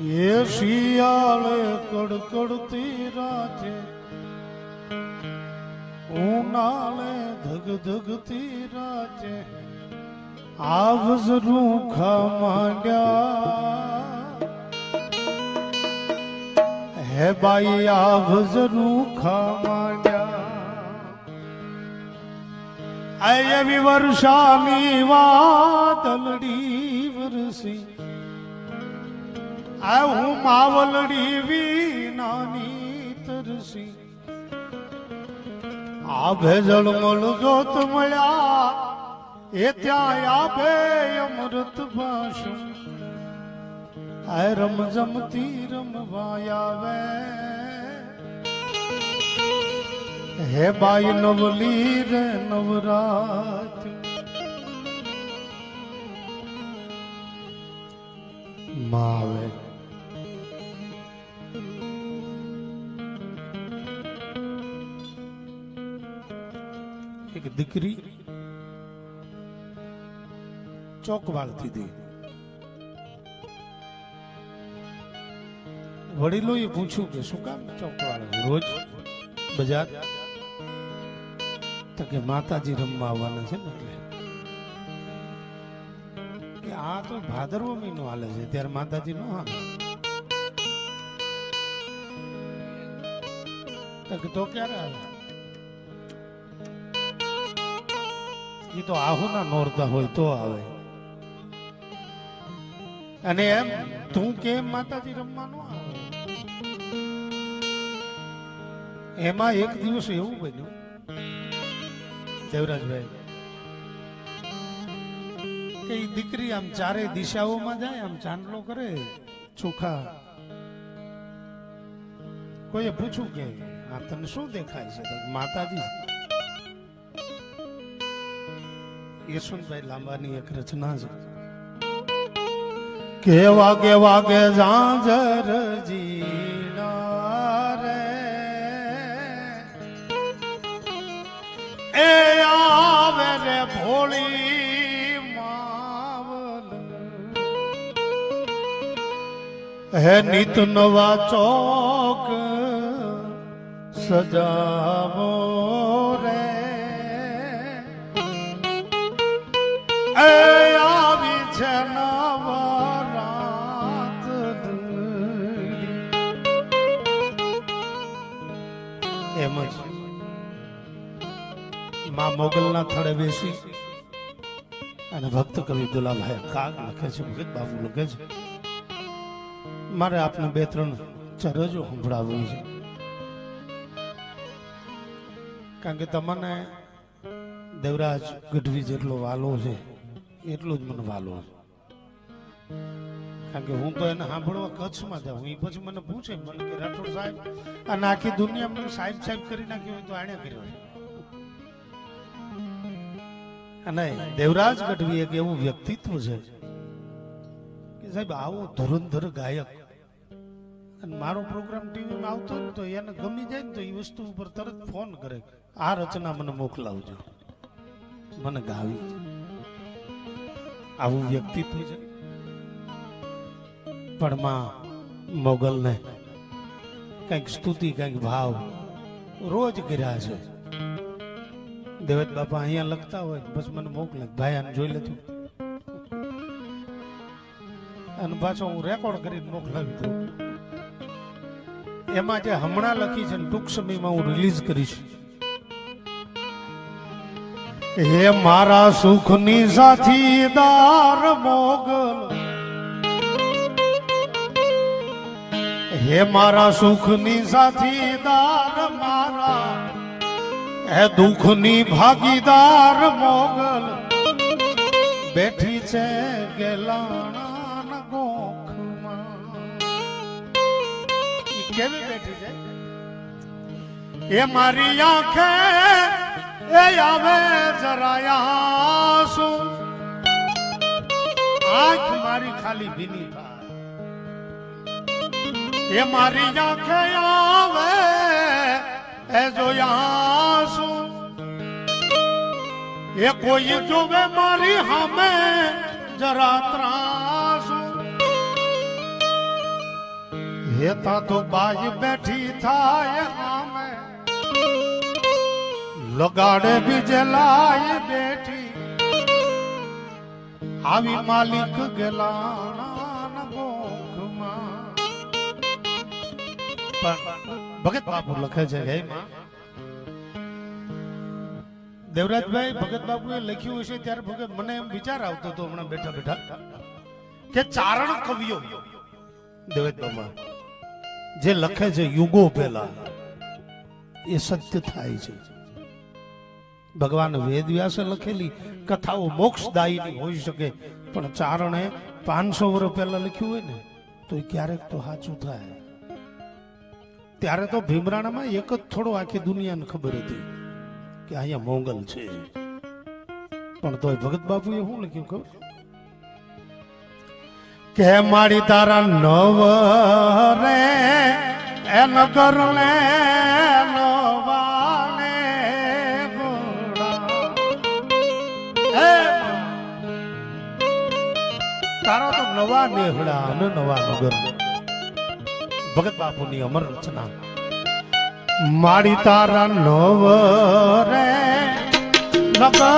એ શિયાળે કડકડતી રાતે ઉનાળે ધગધગતી રાતે આવજ રૂખા માંડ્યા હે બાઈ આવજ રૂખા માંડ્યા એવી વર્ષાની વાદળડી વરસી હું માવલડી વિનાની તરસી આ ભેજળ મળ જોત મળ્યા એ ત્યાં આપે અમૃત ભાષણ આ રમઝમતી રમવા આવે હે બાઈ નવલી રે નવરાત માવે એક દીકરી ચોક વાળતી હતી. વડીલોએ પૂછ્યું કે શું કામ ચોક વાળે રોજ બજાર? તો કે માતાજી રમવા આવવાના છે ને એટલે કે આ તો ભાદરવો મહિનો હાલે છે ત્યારે માતાજી નો હાલે. તો ક્યારે આવે? એ તો આહુના નોરતા હોય તો આવે. અને એમ તું કેમ માતાજી રમવાનું આવે? એમાં એક દિવસ એવું બન્યું દેવરાજભાઈ કે એ દીકરી આમ ચારે દિશાઓમાં જાય, આમ ચાંદલો કરે ચોખા. કોઈએ પૂછ્યું કે આ તને શું દેખાય છે? માતાજી. યશવંતભાઈ લાંબાની એક રચના છે કે વાગે વાગે ઝાંઝર જીણા રે એ આવે રે ભોળી માવલ હે નિત નવા ચોક સજાવો રે એ આવી છે નવરાત એમ જ માં મોગલના થડે બેસી અને ભક્ત કવિ દુલાભાઈ કાગ લખે છે, ભગત બાબુ લખે છે. મારે આપને બે ત્રણ ચરજો સંભળાવવી છે કારણ કે તમને દેવરાજ ગઢવી જેટલો વાલો છે એટલો જ મને વાલો છે. કારણ કે હું તો એને સાંભળવા કચ્છમાં જાઉં, એ પછી મને પૂછે મને કે રાઠોડ સાહેબ અને આખી દુનિયા મને સાહેબ સાહેબ કરી નાખ્યો હોય તો આણે કર્યો. અને દેવરાજ ગઢવી એક એવું વ્યક્તિત્વ છે કે સાહેબ આવો ધુરંધર ગાયક. અને મારો પ્રોગ્રામ ટીવીમાં આવતો ને તો એને ગમી જાય ને તો એ વસ્તુ ઉપર તરત ફોન કરે, આ રચના મને મોકલાવજો, મને ગાવી. આવું વ્યક્તિત્વ છે. પણ માં મોગલને કઈક સ્તુતિ કઈક ભાવ રોજ કર્યા છે. દેવત બાપા અહીંયા લખતા હોય બસ મને મોકલે, ભાઈ આને જોઈ લેતું. અને પાછો હું રેકોર્ડ કરીને મોકલાવી દઉં. એમાં જે હમણાં લખી છે ટૂંક સમયમાં હું રિલીઝ કરીશ. હે મારા સુખની સાથીદાર મોગલ, હે મારા સુખની સાથીદાર, મારા હે દુઃખની ભાગીદાર મોગલ, બેઠી છે ગેલાણા ગોખમાં. કેવી બેઠી છે? એ મારી આંખે એ આવે જરા શું, આંખ મારી ખાલી ભીની થાય. એ મારી આંખે આવે એ જોયા શું, એ કોઈ જોવે મારી સામે જરા ત્રાસું. તા તો બાજ બેઠી થાય આમે લગાડે બીજે લાય બેઠી આવી માલિક ગેલાના ગોખમાં. પણ ભગત બાપુ લખે છે હે માં દેવરાજભાઈ, ભગત બાપુએ લખ્યું હશે ત્યારે ભગત મને એમ વિચાર આવતો હતો હમણાં બેઠા બેઠા કે ચારણ કવિઓ દેવરાજબામાં જે લખે છે યુગો પહેલા એ સત્ય થાય છે. ભગવાન વેદ વ્યાસે લખેલી કથાઓ મોક્ષદાયી હોઈ શકે પણ ચારણે 500 વર્ષ પહેલા લખ્યું હોય ને તો એ ક્યારેક તો સાચું થાય. ત્યારે તો ભીમરાણામાં એક જ થોડો આખી દુનિયાને ખબર હતી કે અહીંયા મોંગલ છે, પણ તોય ભગત બાપુએ શું લખ્યું ખબર કે મારી તારા નવ રે એ નગર ને નવાને તારા તો નવા નેહડા અને નવા નગર. ભગત બાપુની અમર રચના. મારી તારા નવ રે નગર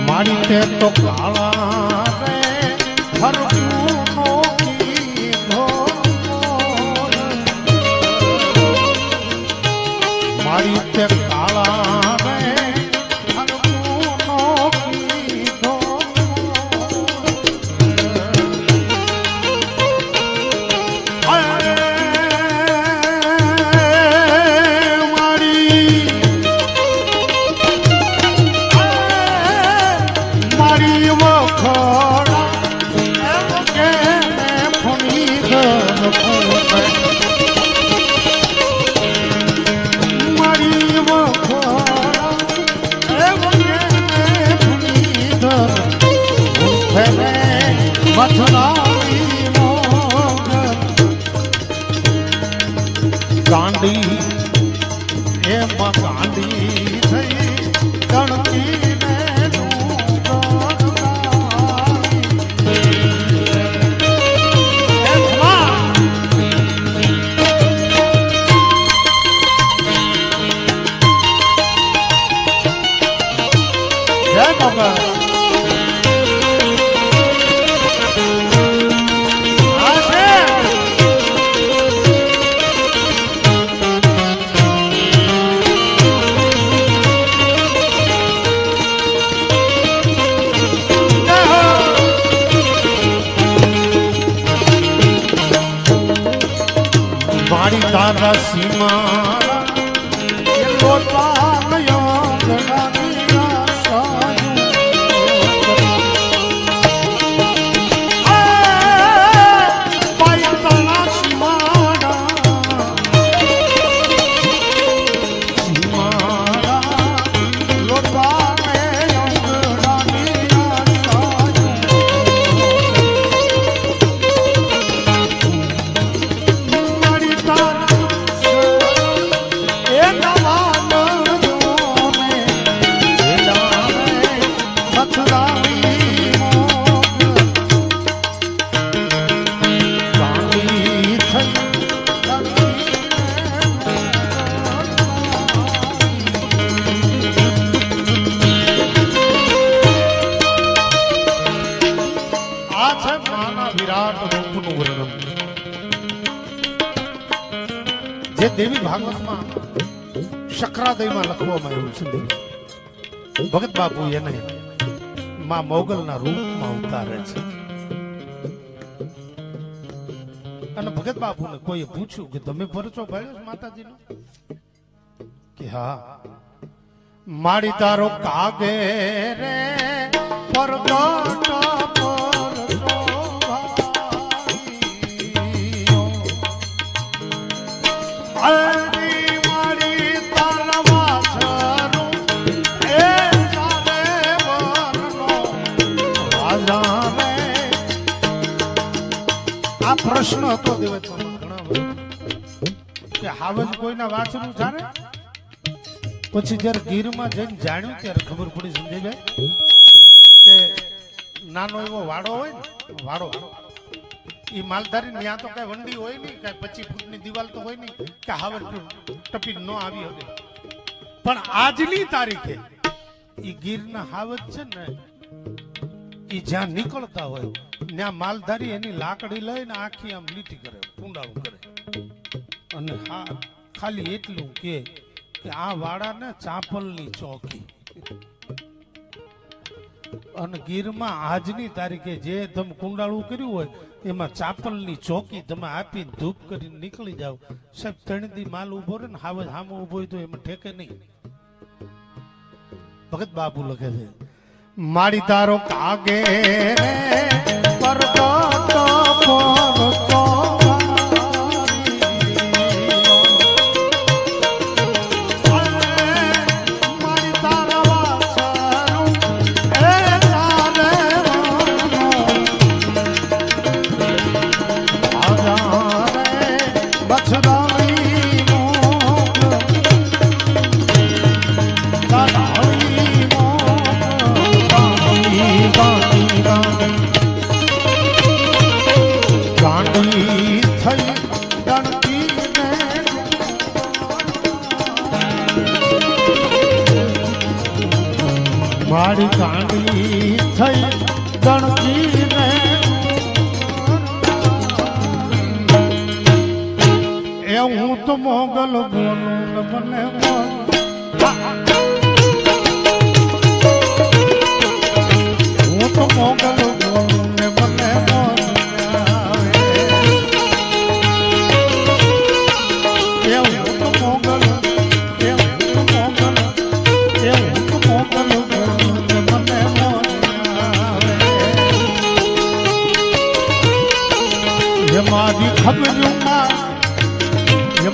મારી તે તો કાળા રે હરકુનો કીધો મારી તે કાળા રે હરકુનો કીધો ગાંડી એમાં ગાંડી થઈ ગણતી ને જય બાબા તારા સીમા આ છે માના વિરાટ રૂપનું વર્ણન જે દેવી ભાગવતમાં શક્રાદયમાં લખવામાં આવ્યું છે. ભગત બાપુ એને માં મોગલના રૂપમાં ઉતારે છે. અને ભગત બાપુને કોઈએ પૂછ્યું કે તમે પરચો ભાળ્યો માતાજીનો? કે હા. માડી તારો કાગે રે પરગટ પ્રશ્ન હતો દેવત્વમાં ઘણા બધા કે હાવજ કોઈના વાછરું જાણે. પછી જયારે ગીરમાં જઈને જાણ્યું ત્યારે ખબર પડી સંજયભાઈ કે નાનો એવો વાડો હોય ને વાડો એ માલધારી ત્યાં તો કઈ વંડી હોય નહીં, કઈ 25 ફૂટની દિવાલ તો હોય નહીં કે હાવજ ટપી ન આવી શકે. પણ આજની તારીખે એ ગીરના હાવજ છે ને એ જ્યાં નીકળતા હોય ત્યાં માલધારી એની લાકડી લઈને આખી આમ લીટી કરે, કુંડાળું કરે. અને હા ખાલી એટલું કે આ વાડાને ચાંપલની ચોકી. અને ગીરમાં આજની તારીખે જે તમે કુંડાળું કર્યું હોય એમાં ચાંપલની ચોકી તમે આપીને ધૂપ કરીને નીકળી જાવ સાહેબ. 3 દી માલ ઉભો રહે ને હાવજ સામો ઉભો હોય તો એમાં ઠેકે નહીં. ભગત બાપુ લખે છે માડી તારો કાગે પરગટ પરતો માડી તારા વાસરું એ ચાલે આજારે બછડાઈ મોગ દાદાઈ ગાંડી થઈ ગણતી મારી ગાંડી થઈ ગણતી ને એ હું તો મોગલ બોલું ને મને હું તો મોગલ બોલું ને મને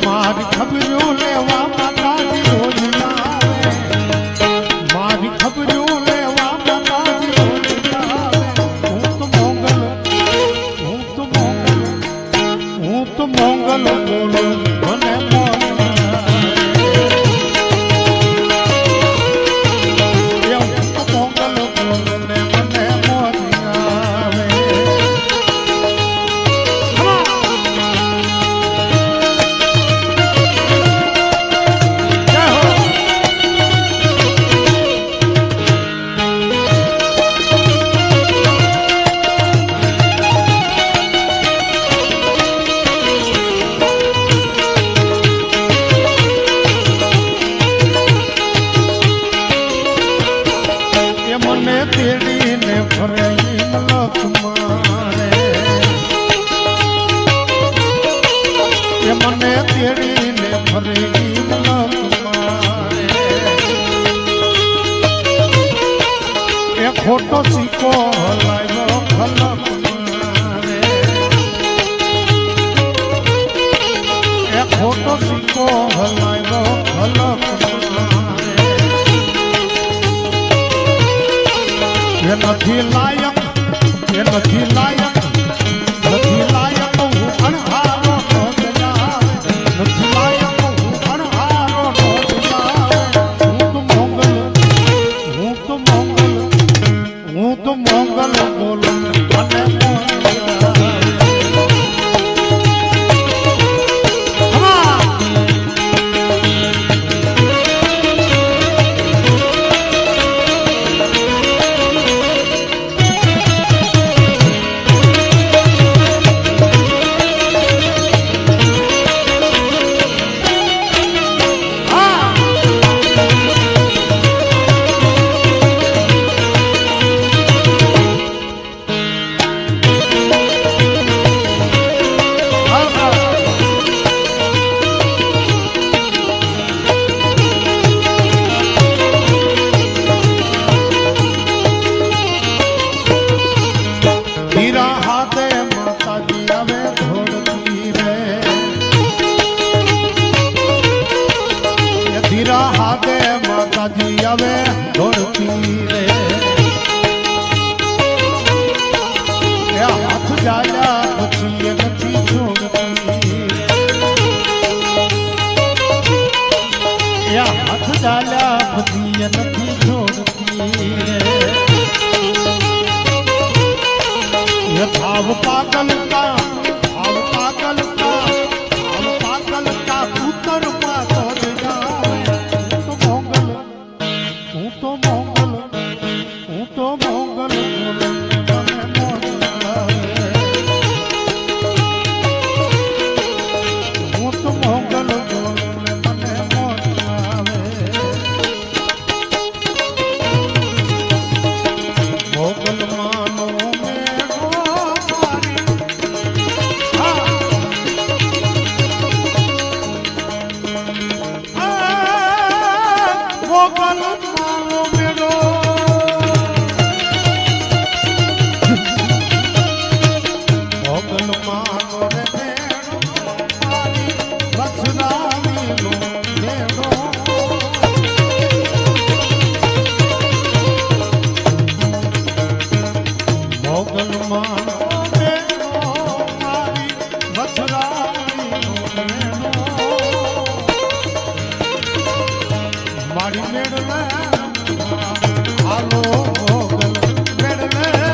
મારી ખબર્યું લેવા માતાજી રોજ આવે. મારી ખબર્યું લેવા માતાજી રોજ આવે. હું તો મોગલ બોલું મને તેડીને ફરે મલક મારે. એ મને તેડીને ફરે મલક મારે. એ ખોટો સિક્કો હલાવ્યો ખલક મારે. એ ખોટો સિક્કો હલાવ્યો ખલક મારે. એ નથી લાયક નથી લાયક હું અણહારો નો જલાવે. નથી લાયક હું અણહારો નો જલાવે. હું તો મોગલ બોલું મને હાથે માતાજી આવે ધોળકી રે ધીરા હાથે માતાજી આવે ધોળકી રે હાથ જાયા પછી નથી છોડતી હાથ જાયા પછી નથી છોડતી भाव पागल का पुत्र पातो तू तो मोंगल મારી મેળવે હાલો મોગલ મેળવે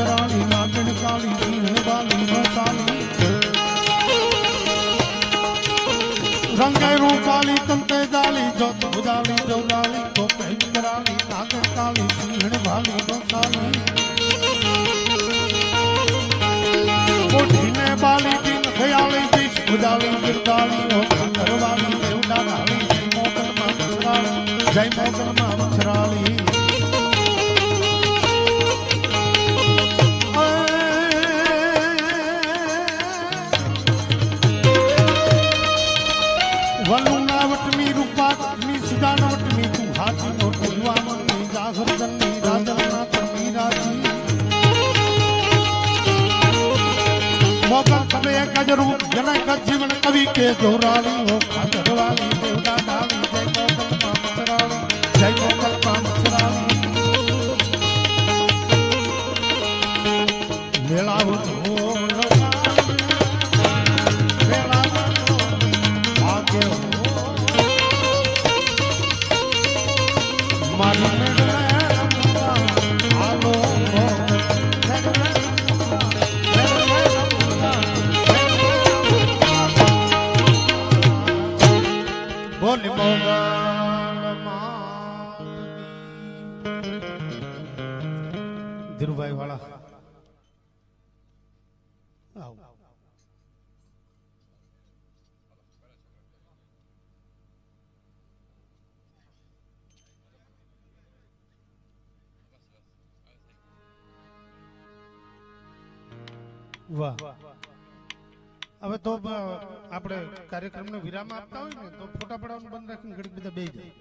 મચરાણી નાગણ કાળી સિંહણ વાલી રસાલી રંગે રૂપાલી તંતે જાલી જોત ઉદાલી જવલાલી ગોપે કરાલી નાગણ કાળી સિંહણ વાલી રસાલી કોઠીને બાલી દિન ખયાલી દિશ ઉદાલી ગિરદાલી ઓ કરવાલી દેવડા ડાલી જય મોગલમાં મચરાલી વલુનાવટની રૂપાની સુદાનવટની તું હાથી નોટની વામનની જાગરજનની રાજલનાથની રાજી મોગલ કવે ગજરૂપ જનક જીવન કવિ કે જોરાલી હો ખાદરવાલી દેવડા ડાલી જય મોગલમાં મચરાલી જય મોગલમાં મચરાલી મેળાવો ધીરુભાઈ વાળા વાહ હવે તો આપણે કાર્યક્રમને વિરામ આપતા હોય ને તો ફોટા પડાવવાનું બંધ રાખીને ઘડીક બધા બેસી જાય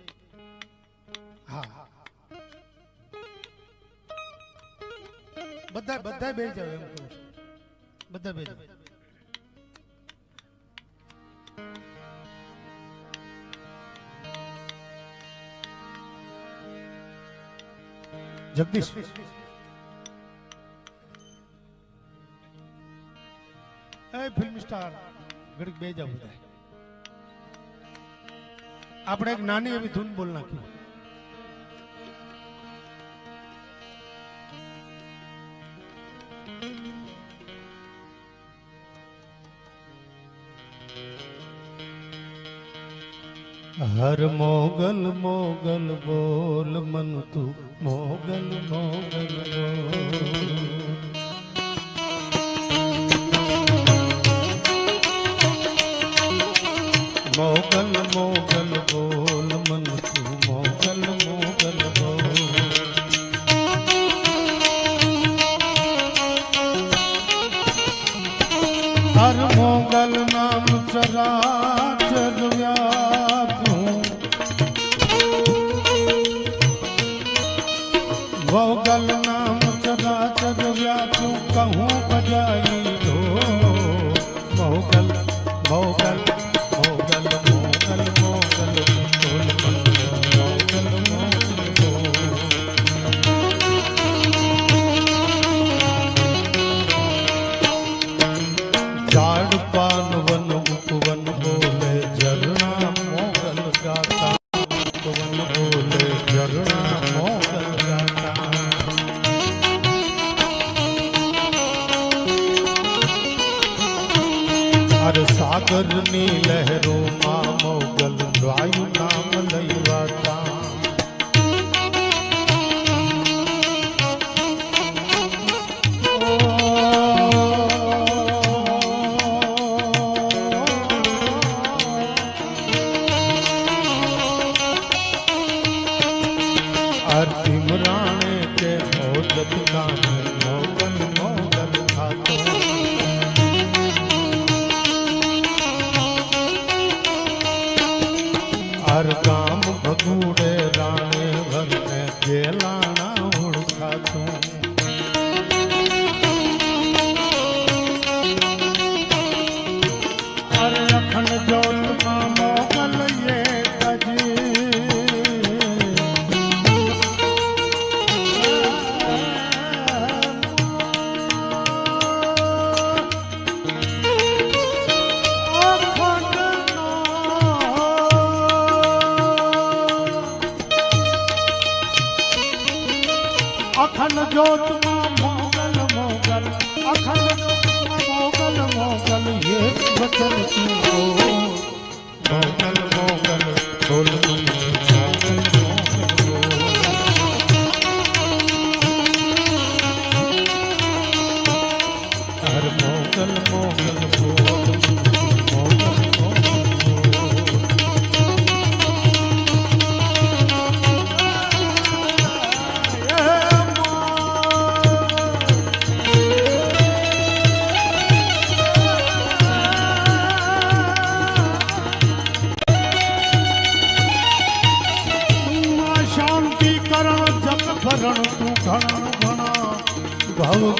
હા બધા બેસી જાવ એમ કહું છું બધા બેસી જાવ જગદીશ ફિલ્મ સ્ટાર ઘડીક બે જાવ બધા આપણે એક નાની એવી ધૂન બોલ નાખી હર મોગલ મોગલ બોલ મન તું મોગલ મોગલ બોલ મોગલ મોગલ બોલ મન તું મોગલ મોગલ બોલ હર મોગલ નામ ચરાચર વ્યાપ્યું મોગલ નામ ચરાચર વ્યાપ્યું કહું બજાઈ દો મોગલ મોગલ સાગરની લહેરોમાં મોગલ વાયુ નામ લઈવાતા આરતી મરાણે કે મોદત ગાને મોગલ મોગલ ખાતો हर काम भगूड़े राणे भर में गेलाना उड़खा तू अरे अखंड जोत मां मोगल ये कजी અખંડ જ્યોતમાં મોગલ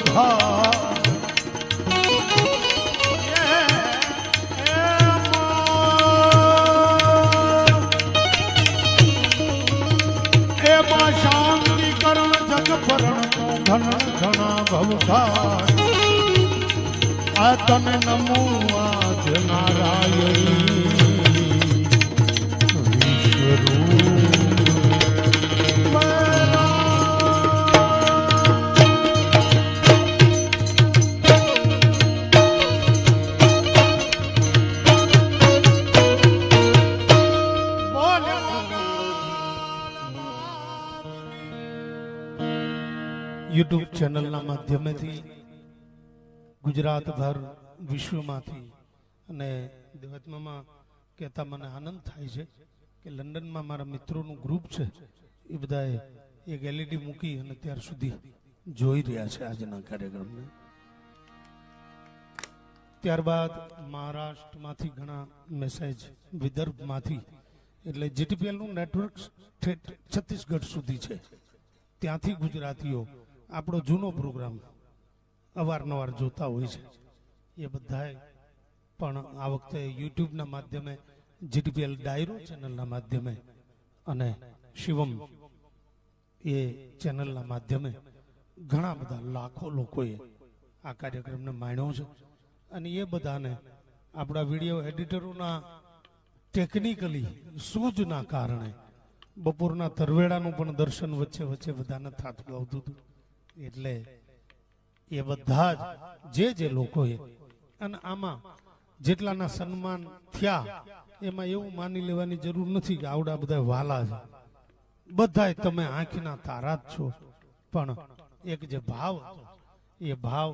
ભવઘા એમાં શાંતિ કરણ જગ પરણ ઘન ઘણા ભવઘા આ તને નમો આજ નારાયણી યુટ્યુબ ચેનલના માધ્યમેથી ગુજરાતભર વિશ્વમાંથી અને દેવાત્મામાં કહેતા મને આનંદ થાય છે કે લંડનમાં મારા મિત્રોનું ગ્રુપ છે એ બધાએ એક એલઈડી મૂકી અને ત્યાર સુધી જોઈ રહ્યા છે આજના કાર્યક્રમને. ત્યારબાદ મહારાષ્ટ્રમાંથી ઘણા મેસેજ, વિદર્ભમાંથી, એટલે જીટીપીએલનું નેટવર્ક છત્તીસગઢ સુધી છે, ત્યાંથી ગુજરાતીઓ આપણો જૂનો પ્રોગ્રામ અવારનવાર જોતા હોય છે. એ બધાએ પણ આ વખતે યુટ્યુબના માધ્યમે, જીટીપીએલ ડાયરો ચેનલના માધ્યમે અને શિવમ એ ચેનલના માધ્યમે ઘણા બધા લાખો લોકોએ આ કાર્યક્રમને માણ્યો છે. અને એ બધાને આપણા વિડીયો એડિટરોના ટેકનિકલી સૂઝના કારણે બપોરના તરવેડાનું પણ દર્શન વચ્ચે વચ્ચે બધાને થતું આવતું હતું. એટલે એ બધા જ જે લોકોએ, અને આમાં જેટલાના સન્માન થયા એમાં એવું માની લેવાની જરૂર નથી કે આવડા બધા વાલા છે. બધાય તમે આંખના તારા જ છો, પણ એક જે ભાવ હતો એ ભાવ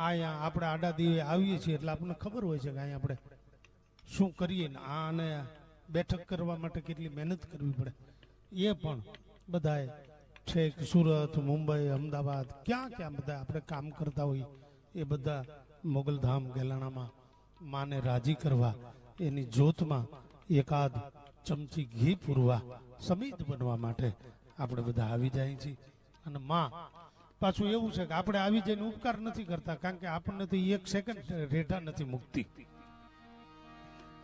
અહીંયા આપણે આડા દીવે આવીએ છીએ એટલે આપણને ખબર હોય છે કે અહીંયા આપણે શું કરીએ ને આને બેઠક કરવા માટે કેટલી મહેનત કરવી પડે. એ પણ બધાએ છેક સુરત, મુંબઈ, અમદાવાદ, ક્યાં ક્યાં બધા આપણે કામ કરતા હોઈએ એ બધા મોગલધામ ગેલાણામાં માને રાજી કરવા, એની જ્યોતમાં એકાદ ચમચી ઘી પૂરવા, સમિત બનવા માટે આપણે બધા આવી જાય છીએ. અને માં પાછું એવું છે કે આપણે આવી જઈને ઉપકાર નથી કરતા, કારણ કે આપણને તો એક સેકન્ડ રેઠા નથી મૂકતી.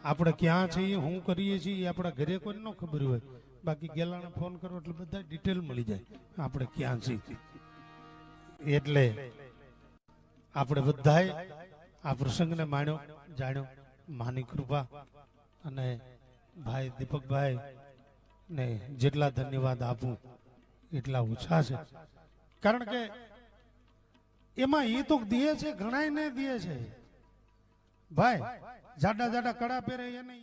આપણે ક્યાં છીએ, શું કરીએ છીએ, આપણા ઘરે કોઈ ન ખબર હોય, બાકી ગેલાને ફોન કરો એટલે બધા ડિટેલ મળી જાય આપણે ક્યાં છીએ. એટલે આપણે બધાએ આ પ્રસંગને માણ્યો, જાણ્યો. માની કૃપા અને ભાઈ દીપકભાઈ ને જેટલા ધન્યવાદ આપું એટલા ઓછા છે, કારણ કે એમાં એ તો દે છે, ઘણા ને દે છે ભાઈ. જાડા જાડા કડા પહેરે એને